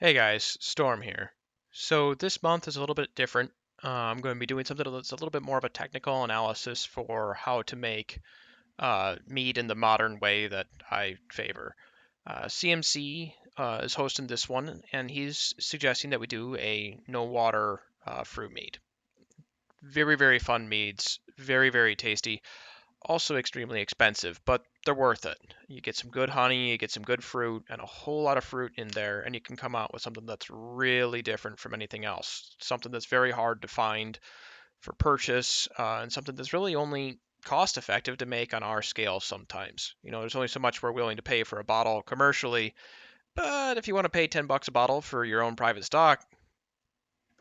Hey guys, Storm here. So this month is a little bit different. I'm going to be doing something that's a little bit more of a technical analysis for how to make mead in the modern way that I favor. CMC is hosting this one, and he's suggesting that we do a no water fruit mead. Very, very fun meads, very, very tasty. Also extremely expensive, but they're worth it. You get some good honey, you get some good fruit, and a whole lot of fruit in there, and you can come out with something that's really different from anything else. Something that's very hard to find for purchase, and something that's really only cost effective to make on our scale sometimes. There's only so much we're willing to pay for a bottle commercially, but if you want to pay 10 bucks a bottle for your own private stock,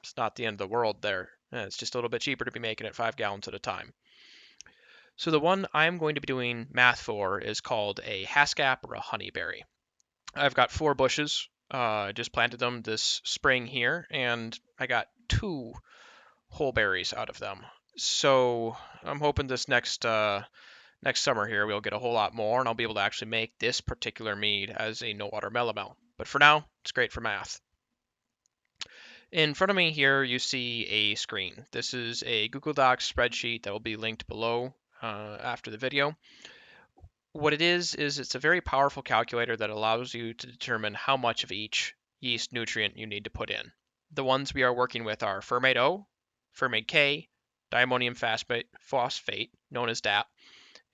it's not the end of the world there. It's just a little bit cheaper to be making it 5 gallons at a time. So the one I'm going to be doing math for is called a haskap or a honeyberry. I've got 4 bushes. I just planted them this spring here, and I got 2 whole berries out of them. So I'm hoping this next summer here we'll get a whole lot more, and I'll be able to actually make this particular mead as a no water melomel. But for now, it's great for math. In front of me here, you see a screen. This is a Google Docs spreadsheet that will be linked below after the video. What it is it's a very powerful calculator that allows you to determine how much of each yeast nutrient you need to put in. The ones we are working with are fermate O, fermate K, diammonium phosphate, known as DAP,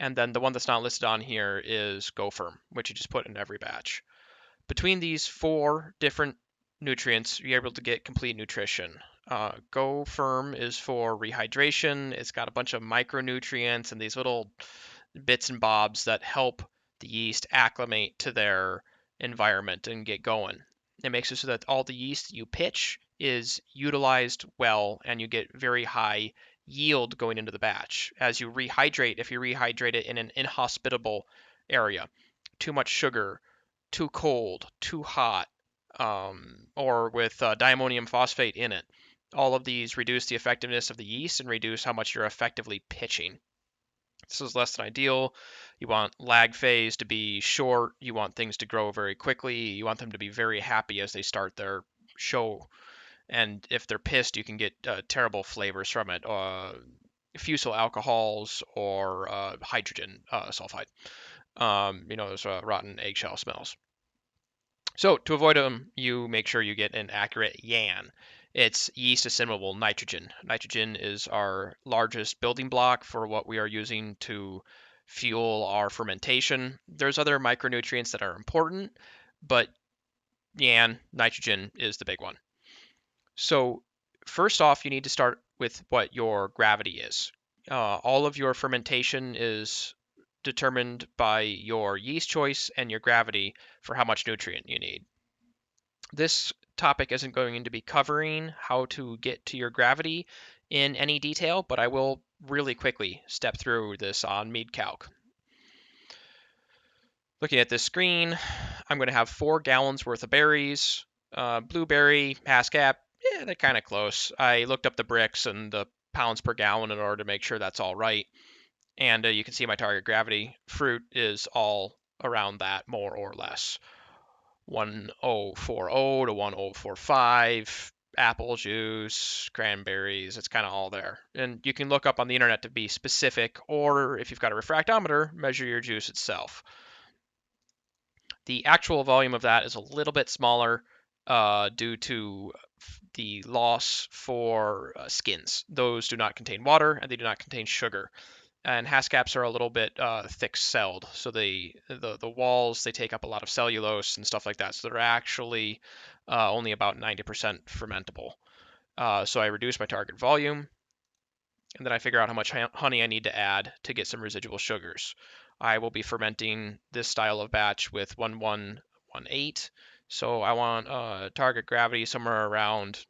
and then the one that's not listed on here is GoFirm, which you just put in every batch. Between these 4 different nutrients, you're able to get complete nutrition. GoFirm is for rehydration. It's got a bunch of micronutrients and these little bits and bobs that help the yeast acclimate to their environment and get going. It makes it so that all the yeast you pitch is utilized well and you get very high yield going into the batch. As you rehydrate, if you rehydrate it in an inhospitable area, too much sugar, too cold, too hot, or with diammonium phosphate in it, all of these reduce the effectiveness of the yeast and reduce how much you're effectively pitching. This is less than ideal. You want lag phase to be short. You want things to grow very quickly. You want them to be very happy as they start their show. And if they're pissed, you can get terrible flavors from it. Fusel alcohols or hydrogen sulfide. Those rotten eggshell smells. So to avoid them, you make sure you get an accurate YAN. It's yeast assimilable nitrogen. Nitrogen is our largest building block for what we are using to fuel our fermentation. There's other micronutrients that are important, but YAN, nitrogen, is the big one. So first off, you need to start with what your gravity is. All of your fermentation is determined by your yeast choice and your gravity for how much nutrient you need. This topic isn't going to be covering how to get to your gravity in any detail, but I will really quickly step through this on mead calc. Looking at this screen, I'm going to have 4 gallons worth of berries. Blueberry, haskap, they're kind of close. I looked up the Brix and the pounds per gallon in order to make sure that's all right. And you can see my target gravity. Fruit is all around that, more or less. 1040 to 1045. Apple juice, cranberries, it's kind of all there. And you can look up on the internet to be specific, or if you've got a refractometer, measure your juice itself. The actual volume of that is a little bit smaller due to the loss for skins. Those do not contain water and they do not contain sugar. And haskaps are a little bit thick-celled, so the walls, they take up a lot of cellulose and stuff like that. So they're actually only about 90% fermentable. So I reduce my target volume, and then I figure out how much honey I need to add to get some residual sugars. I will be fermenting this style of batch with 1118, so I want target gravity somewhere around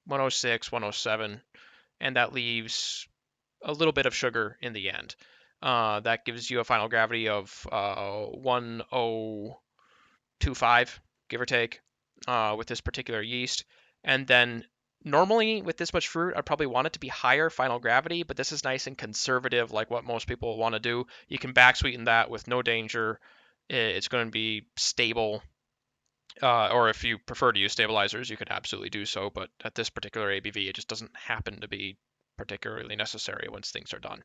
106, 107, and that leaves a little bit of sugar in the end. That gives you a final gravity of 1025, give or take, with this particular yeast. And then normally with this much fruit, I'd probably want it to be higher final gravity, but this is nice and conservative, like what most people want to do. You can back sweeten that with no danger. It's going to be stable. Or if you prefer to use stabilizers, you could absolutely do so, but at this particular ABV, it just doesn't happen to be particularly necessary once things are done.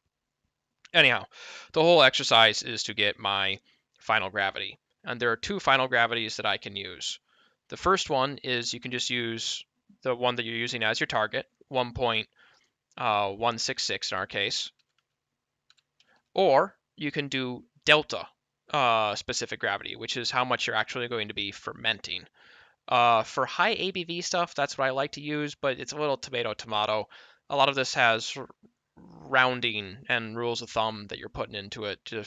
Anyhow, the whole exercise is to get my final gravity. And there are two final gravities that I can use. The first one is you can just use the one that you're using as your target, 1.166 in our case, or you can do delta specific gravity, which is how much you're actually going to be fermenting. For high ABV stuff, that's what I like to use, but it's a little tomato. A lot of this has rounding and rules of thumb that you're putting into it to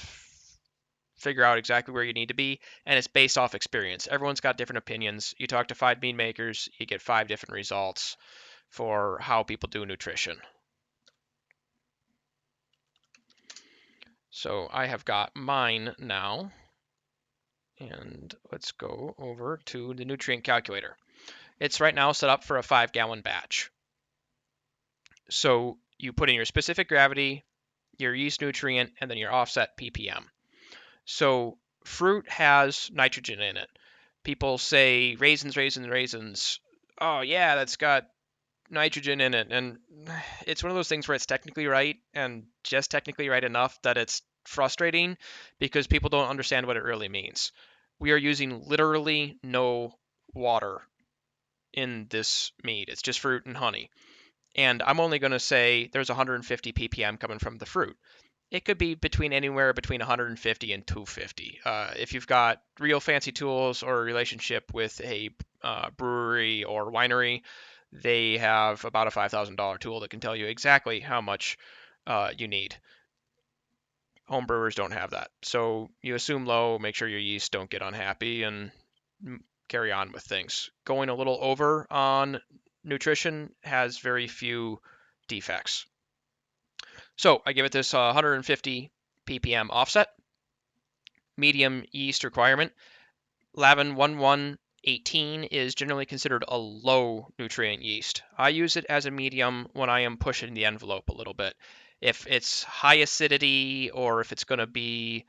figure out exactly where you need to be, and it's based off experience. Everyone's got different opinions. You talk to 5 mead makers, you get 5 different results for how people do nutrition. So I have got mine now, and let's go over to the nutrient calculator. It's right now set up for a 5-gallon batch. So you put in your specific gravity, your yeast nutrient, and then your offset ppm. So fruit has nitrogen in it. People say raisins, raisins, raisins. Oh yeah, that's got nitrogen in it. And it's one of those things where it's technically right and just technically right enough that it's frustrating because people don't understand what it really means. We are using literally no water in this mead. It's just fruit and honey. And I'm only going to say there's 150 ppm coming from the fruit. It could be anywhere between 150 and 250. If you've got real fancy tools or a relationship with a brewery or winery, they have about a $5,000 tool that can tell you exactly how much you need. Home brewers don't have that. So you assume low, make sure your yeast don't get unhappy, and carry on with things. Going a little over on nutrition has very few defects. So I give it this 150 ppm offset, medium yeast requirement. Lavin 1118 is generally considered a low nutrient yeast. I use it as a medium when I am pushing the envelope a little bit. If it's high acidity or if it's going to be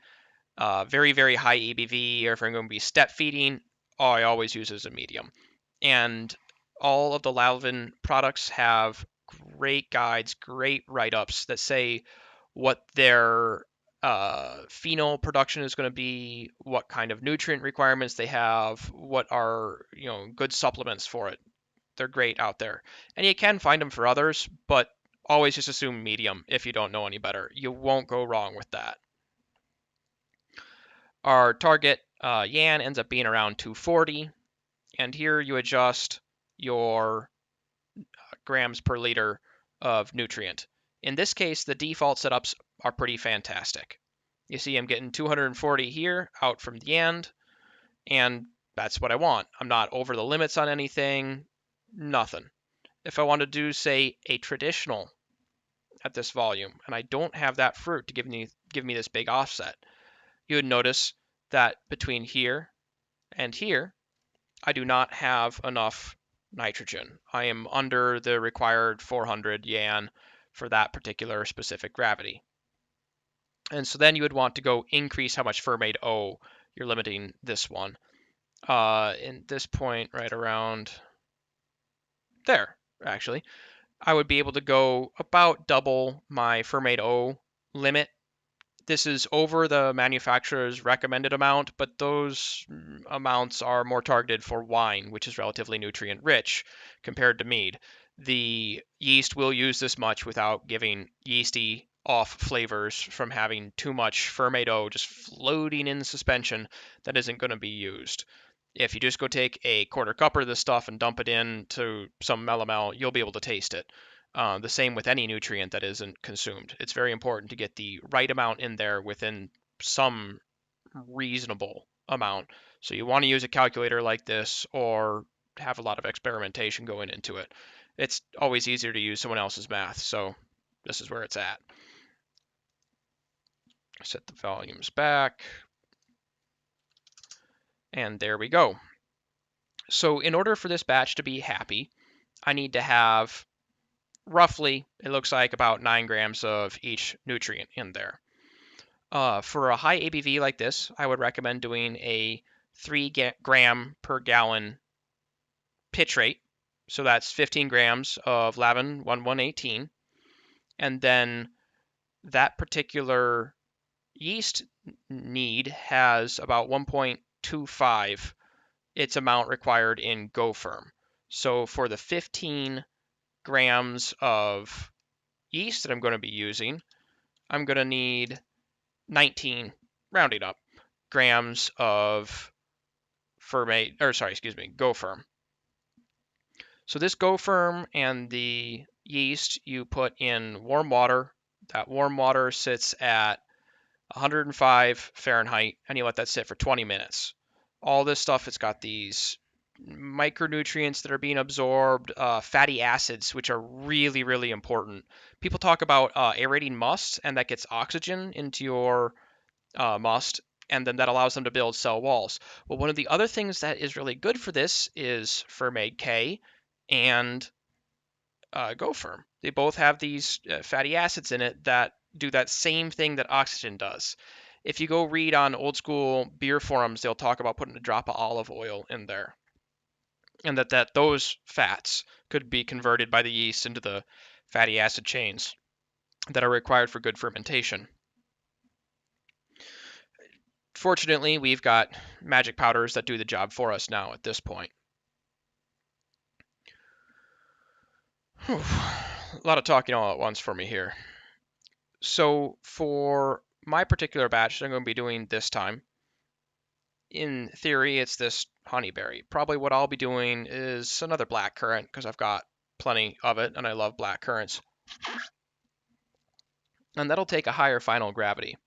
very, very high ABV, or if I'm going to be step feeding, I always use it as a medium. And all of the Lavin products have great guides, great write-ups that say what their phenol production is going to be, what kind of nutrient requirements they have, what are good supplements for it. They're great out there, and you can find them for others, but always just assume medium if you don't know any better. You won't go wrong with that. Our target yan ends up being around 240, and here you adjust your grams per liter of nutrient. In this case, the default setups are pretty fantastic. You see I'm getting 240 here out from the end, and that's what I want. I'm not over the limits on anything, nothing. If I want to do, say, a traditional at this volume, and I don't have that fruit to give me this big offset, you would notice that between here and here, I do not have enough nitrogen. I am under the required 400 yan for that particular specific gravity. And so then you would want to go increase how much fermate O you're limiting this one. In this point, right around there, actually, I would be able to go about double my fermate O limit. This is over the manufacturer's recommended amount, but those amounts are more targeted for wine, which is relatively nutrient rich compared to mead. The yeast will use this much without giving yeasty off flavors from having too much fermate O just floating in suspension that isn't going to be used. If you just go take a quarter cup of this stuff and dump it into some Melomel, you'll be able to taste it. The same with any nutrient that isn't consumed. It's very important to get the right amount in there within some reasonable amount. So you want to use a calculator like this or have a lot of experimentation going into it. It's always easier to use someone else's math, so this is where it's at. Set the volumes back, and there we go. So in order for this batch to be happy, I need to have roughly, it looks like about 9 grams of each nutrient in there. For a high ABV like this, I would recommend doing a 3 gram per gallon pitch rate. So that's 15 grams of Lavin 1118. And then that particular yeast need has about 1.25 its amount required in Go Firm. So for the 15 grams of yeast that I'm going to be using, I'm going to need 19, rounding up, grams of Go Firm. So this Go Firm and the yeast you put in warm water. That warm water sits at 105 Fahrenheit, and you let that sit for 20 minutes. All this stuff, it's got these micronutrients that are being absorbed, fatty acids, which are really, really important. People talk about aerating must, and that gets oxygen into your must, and then that allows them to build cell walls. Well, one of the other things that is really good for this is Fermade K and Go Firm. They both have these fatty acids in it that do that same thing that oxygen does. If you go read on old school beer forums, they'll talk about putting a drop of olive oil in there, and that those fats could be converted by the yeast into the fatty acid chains that are required for good fermentation. Fortunately, we've got magic powders that do the job for us now at this point. Whew. A lot of talking all at once for me here. So for my particular batch that I'm going to be doing this time, in theory, it's this honeyberry. Probably what I'll be doing is another black currant because I've got plenty of it and I love black currants. And that'll take a higher final gravity.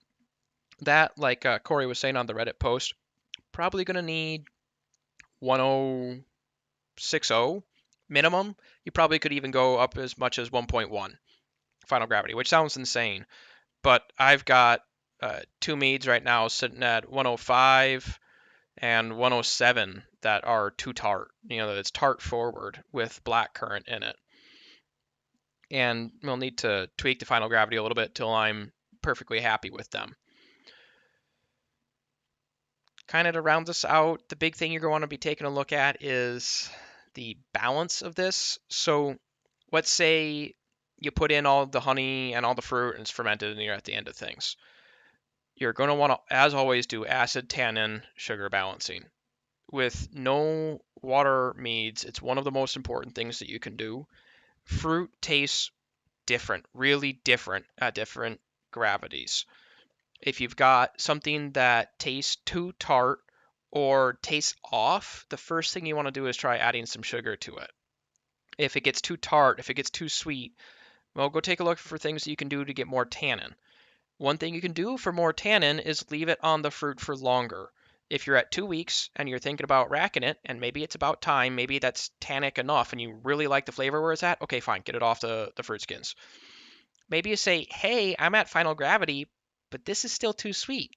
That, like Corey was saying on the Reddit post, probably going to need 1060 minimum. You probably could even go up as much as 1.1 final gravity, which sounds insane. But I've got 2 meads right now sitting at 105 and 107 that are too tart. It's tart forward with black currant in it. And we'll need to tweak the final gravity a little bit till I'm perfectly happy with them. Kind of to round this out, the big thing you're going to want to be taking a look at is the balance of this. So let's say you put in all the honey and all the fruit and it's fermented and you're at the end of things. You're going to want to, as always, do acid, tannin, sugar balancing. With no water meads, it's one of the most important things that you can do. Fruit tastes different, really different at different gravities. If you've got something that tastes too tart or tastes off, the first thing you want to do is try adding some sugar to it. If it gets too tart, if it gets too sweet, well, go take a look for things that you can do to get more tannin. One thing you can do for more tannin is leave it on the fruit for longer. If you're at 2 weeks and you're thinking about racking it, and maybe it's about time, maybe that's tannic enough and you really like the flavor where it's at, okay, fine, get it off the fruit skins. Maybe you say, hey, I'm at final gravity, but this is still too sweet.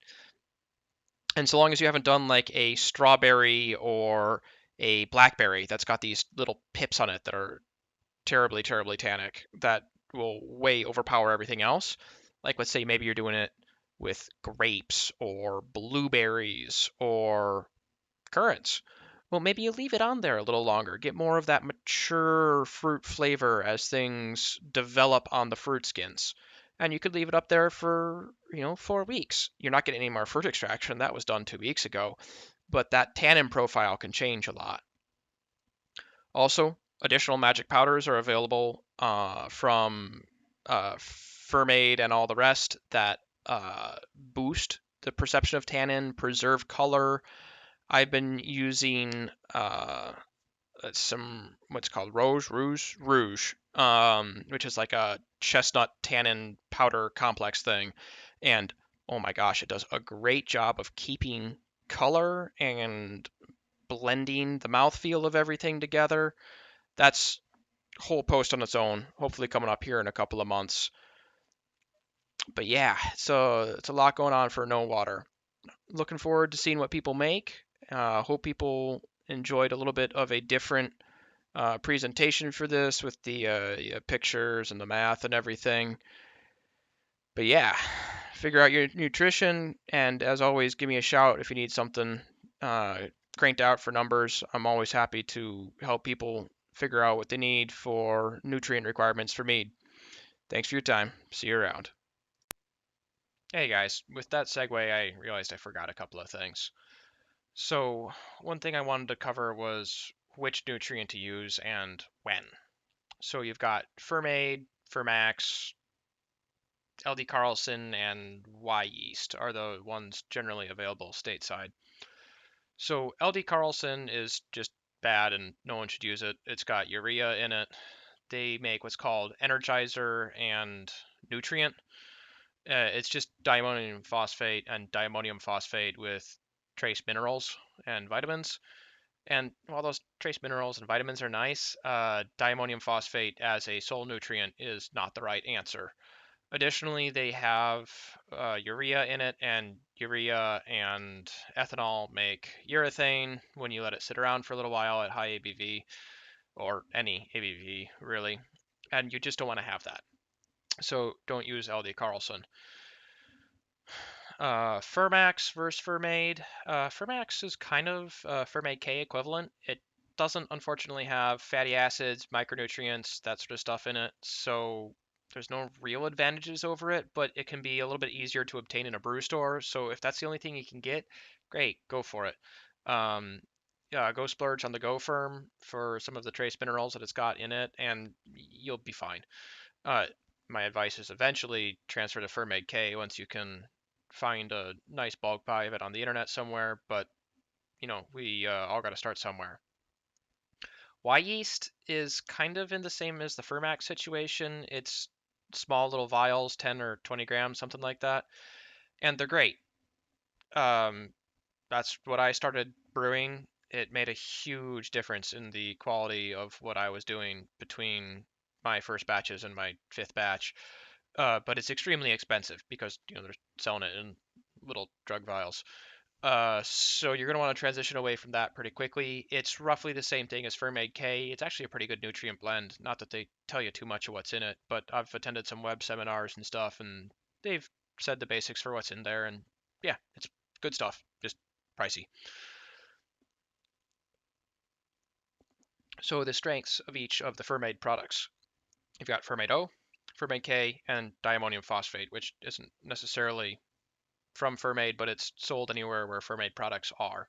And so long as you haven't done like a strawberry or a blackberry that's got these little pips on it that are terribly, terribly tannic, that will way overpower everything else. Like, let's say maybe you're doing it with grapes or blueberries or currants. Well, maybe you leave it on there a little longer, get more of that mature fruit flavor as things develop on the fruit skins. And you could leave it up there for, 4 weeks. You're not getting any more fruit extraction. That was done 2 weeks ago. But that tannin profile can change a lot. Also, additional magic powders are available from Fermade and all the rest that boost the perception of tannin, preserve color. I've been using some what's called rouge, which is like a chestnut tannin powder complex thing, and oh my gosh, it does a great job of keeping color and blending the mouthfeel of everything together. That's a whole post on its own, hopefully coming up here in a couple of months. But yeah, so it's a lot going on for no water. Looking forward to seeing what people make. Hope people enjoyed a little bit of a different presentation for this with the pictures and the math and everything. But yeah, figure out your nutrition, and as always, give me a shout if you need something uh, cranked out for numbers. I'm always happy to help people figure out what they need for nutrient requirements for mead. Thanks for your time. See you around. Hey guys, with that segue, I realized I forgot a couple of things. So, one thing I wanted to cover was which nutrient to use and when. So, you've got Fermade, Fermax, LD Carlson, and Y yeast are the ones generally available stateside. So, LD Carlson is just bad and no one should use it. It's got urea in it. They make what's called energizer and nutrient. It's just diammonium phosphate and diammonium phosphate with trace minerals and vitamins. And while those trace minerals and vitamins are nice, diammonium phosphate as a sole nutrient is not the right answer. Additionally, they have urea in it, and urea and ethanol make urethane when you let it sit around for a little while at high ABV, or any ABV really, and you just don't want to have that. So don't use LD Carlson. Fermax versus Fermade. Fermax is kind of Fermade K equivalent. It doesn't unfortunately have fatty acids, micronutrients, that sort of stuff in it, so there's no real advantages over it, but it can be a little bit easier to obtain in a brew store. So if that's the only thing you can get, great, go for it. Um, yeah, go splurge on the Go Firm for some of the trace minerals that it's got in it, and you'll be fine. Uh, my advice is eventually transfer to Fermade K once you can find a nice bulk buy of it on the internet somewhere, but we all got to start somewhere. Y yeast is kind of in the same as the Fermax situation. It's small little vials, 10 or 20 grams, something like that, and they're great. Um, that's what I started brewing. It made a huge difference in the quality of what I was doing between my first batches and my fifth batch. But it's extremely expensive because they're selling it in little drug vials. So you're going to want to transition away from that pretty quickly. It's roughly the same thing as Fermade K. It's actually a pretty good nutrient blend. Not that they tell you too much of what's in it, but I've attended some web seminars and stuff, and they've said the basics for what's in there, and yeah, it's good stuff. Just pricey. So the strengths of each of the Fermade products. You've got Fermade O, Fermade K, and diammonium phosphate, which isn't necessarily from Fermade, but it's sold anywhere where Fermade products are.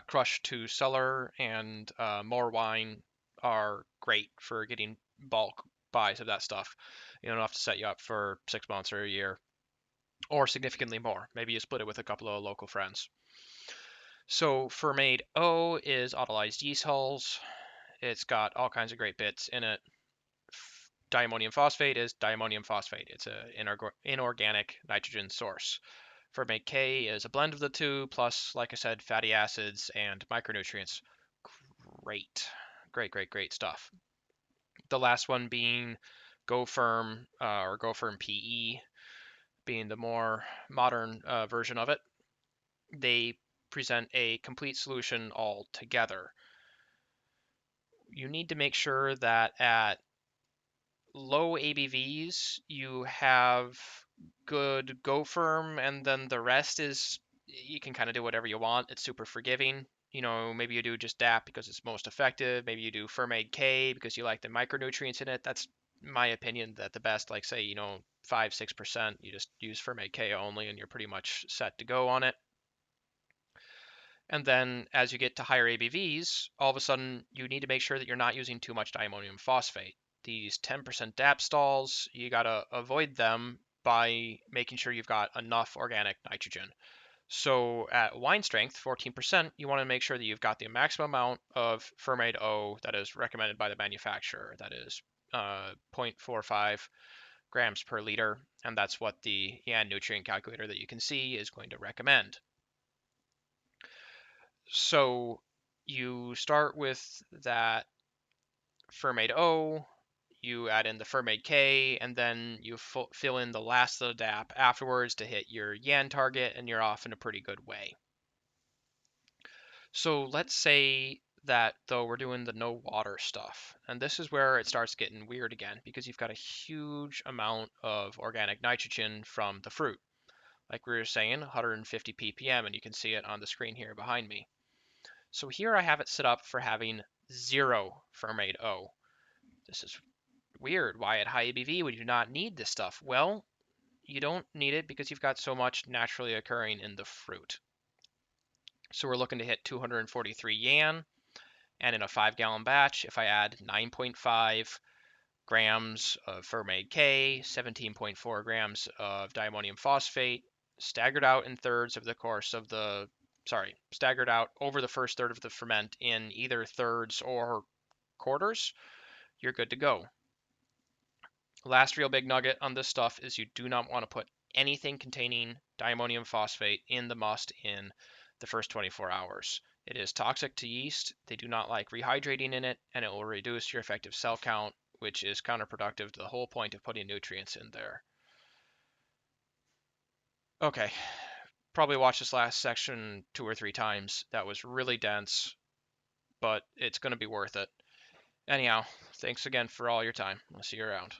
Crush to cellar and more wine are great for getting bulk buys of that stuff. You don't have to set you up for 6 months or a year, or significantly more. Maybe you split it with a couple of local friends. So Fermade O is autolyzed yeast hulls. It's got all kinds of great bits in it. Diammonium phosphate is diammonium phosphate. It's an inorganic nitrogen source. Fermate K is a blend of the two, plus, like I said, fatty acids and micronutrients. Great, great, great, great stuff. The last one being Go Firm or Go Firm PE, being the more modern version of it. They present a complete solution altogether. You need to make sure that at low ABVs, you have good Go Firm, and then the rest is you can kind of do whatever you want. It's super forgiving. Maybe you do just DAP because it's most effective. Maybe you do Fermade K because you like the micronutrients in it. That's my opinion that the best, like say, 5-6%, you just use Fermade K only and you're pretty much set to go on it. And then as you get to higher ABVs, all of a sudden you need to make sure that you're not using too much diammonium phosphate. These 10% DAP stalls, you got to avoid them by making sure you've got enough organic nitrogen. So at wine strength, 14%, you want to make sure that you've got the maximum amount of Fermade O that is recommended by the manufacturer. That is 0.45 grams per liter. And that's what the EAN nutrient calculator that you can see is going to recommend. So you start with that Fermade O, you add in the Fermade K, and then you fill in the last of the DAP afterwards to hit your YAN target, and you're off in a pretty good way. So let's say that though we're doing the no water stuff, and this is where it starts getting weird again because you've got a huge amount of organic nitrogen from the fruit. like we were saying, 150 ppm, and you can see it on the screen here behind me. So here I have it set up for having 0 fermate O. This is weird. Why at high ABV would you not need this stuff? Well, you don't need it because you've got so much naturally occurring in the fruit. So we're looking to hit 243 yan, and in a 5-gallon batch, if I add 9.5 grams of fermate K, 17.4 grams of diammonium phosphate, staggered out in thirds over the course of the, staggered out over the first third of the ferment in either thirds or quarters, you're good to go. Last real big nugget on this stuff is you do not want to put anything containing diammonium phosphate in the must in the first 24 hours. It is toxic to yeast. They do not like rehydrating in it, and it will reduce your effective cell count, which is counterproductive to the whole point of putting nutrients in there. Okay, probably watch this last section 2 or 3 times. That was really dense, but it's going to be worth it. Anyhow, thanks again for all your time. I'll see you around.